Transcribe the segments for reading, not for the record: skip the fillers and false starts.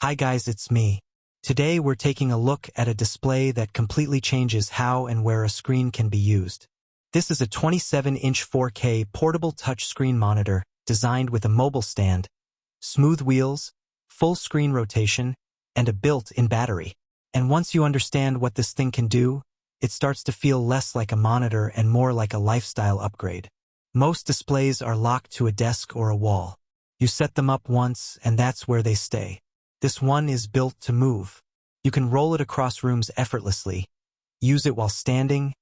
Hi guys, it's me. Today we're taking a look at a display that completely changes how and where a screen can be used. This is a 27-inch 4K portable touchscreen monitor designed with a mobile stand, smooth wheels, full screen rotation, and a built-in battery. And once you understand what this thing can do, it starts to feel less like a monitor and more like a lifestyle upgrade. Most displays are locked to a desk or a wall. You set them up once, and that's where they stay. This one is built to move. You can roll it across rooms effortlessly, use it while standing,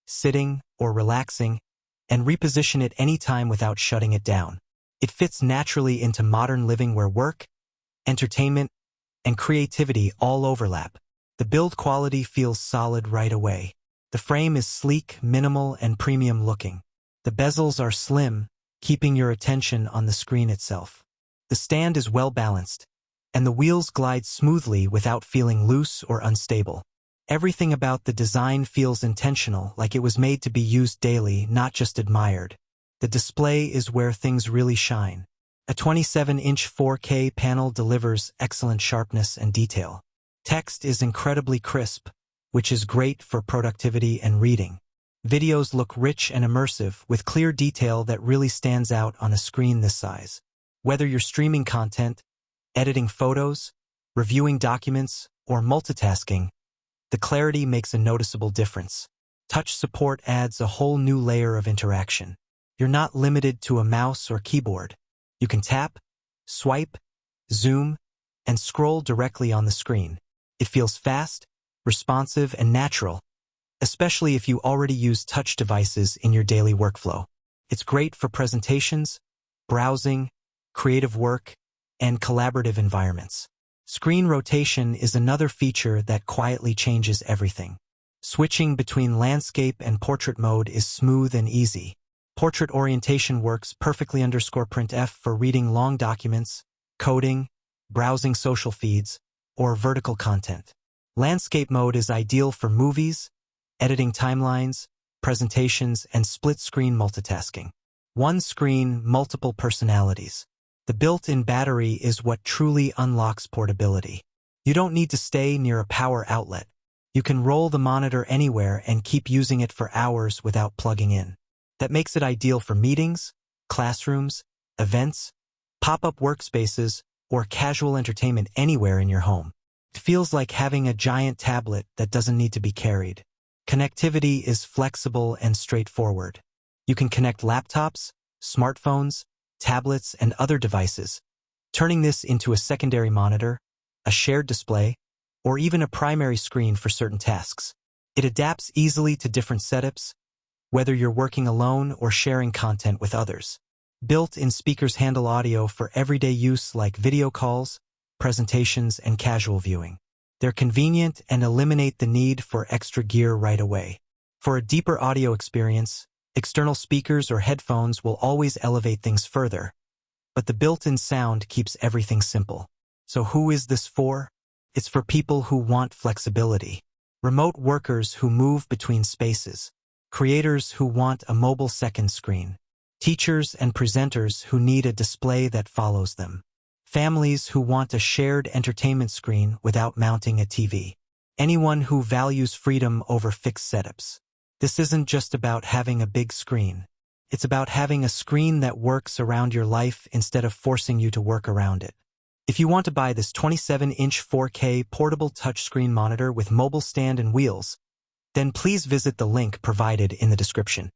sitting, or relaxing, and reposition it anytime without shutting it down. It fits naturally into modern living where work, entertainment, and creativity all overlap. The build quality feels solid right away. The frame is sleek, minimal, and premium looking. The bezels are slim, keeping your attention on the screen itself. The stand is well balanced, and the wheels glide smoothly without feeling loose or unstable. Everything about the design feels intentional, like it was made to be used daily, not just admired. The display is where things really shine. A 27-inch 4K panel delivers excellent sharpness and detail. Text is incredibly crisp, which is great for productivity and reading. Videos look rich and immersive, with clear detail that really stands out on a screen this size. Whether you're streaming content, editing photos, reviewing documents, or multitasking, the clarity makes a noticeable difference. Touch support adds a whole new layer of interaction. You're not limited to a mouse or keyboard. You can tap, swipe, zoom, and scroll directly on the screen. It feels fast, responsive, and natural, especially if you already use touch devices in your daily workflow. It's great for presentations, browsing, creative work, and collaborative environments. Screen rotation is another feature that quietly changes everything. Switching between landscape and portrait mode is smooth and easy. Portrait orientation works perfectly _printf for reading long documents, coding, browsing social feeds, or vertical content. Landscape mode is ideal for movies, editing timelines, presentations, and split-screen multitasking. One screen, multiple personalities. The built-in battery is what truly unlocks portability. You don't need to stay near a power outlet. You can roll the monitor anywhere and keep using it for hours without plugging in. That makes it ideal for meetings, classrooms, events, pop-up workspaces, or casual entertainment anywhere in your home. It feels like having a giant tablet that doesn't need to be carried. Connectivity is flexible and straightforward. You can connect laptops, smartphones, tablets, and other devices, turning this into a secondary monitor, a shared display, or even a primary screen for certain tasks. It adapts easily to different setups, whether you're working alone or sharing content with others. Built-in speakers handle audio for everyday use like video calls, presentations, and casual viewing. They're convenient and eliminate the need for extra gear right away. For a deeper audio experience, external speakers or headphones will always elevate things further, but the built-in sound keeps everything simple. So who is this for? It's for people who want flexibility, remote workers who move between spaces, creators who want a mobile second screen, teachers and presenters who need a display that follows them, families who want a shared entertainment screen without mounting a TV, anyone who values freedom over fixed setups. This isn't just about having a big screen. It's about having a screen that works around your life instead of forcing you to work around it. If you want to buy this 27-inch 4K portable touchscreen monitor with mobile stand and wheels, then please visit the link provided in the description.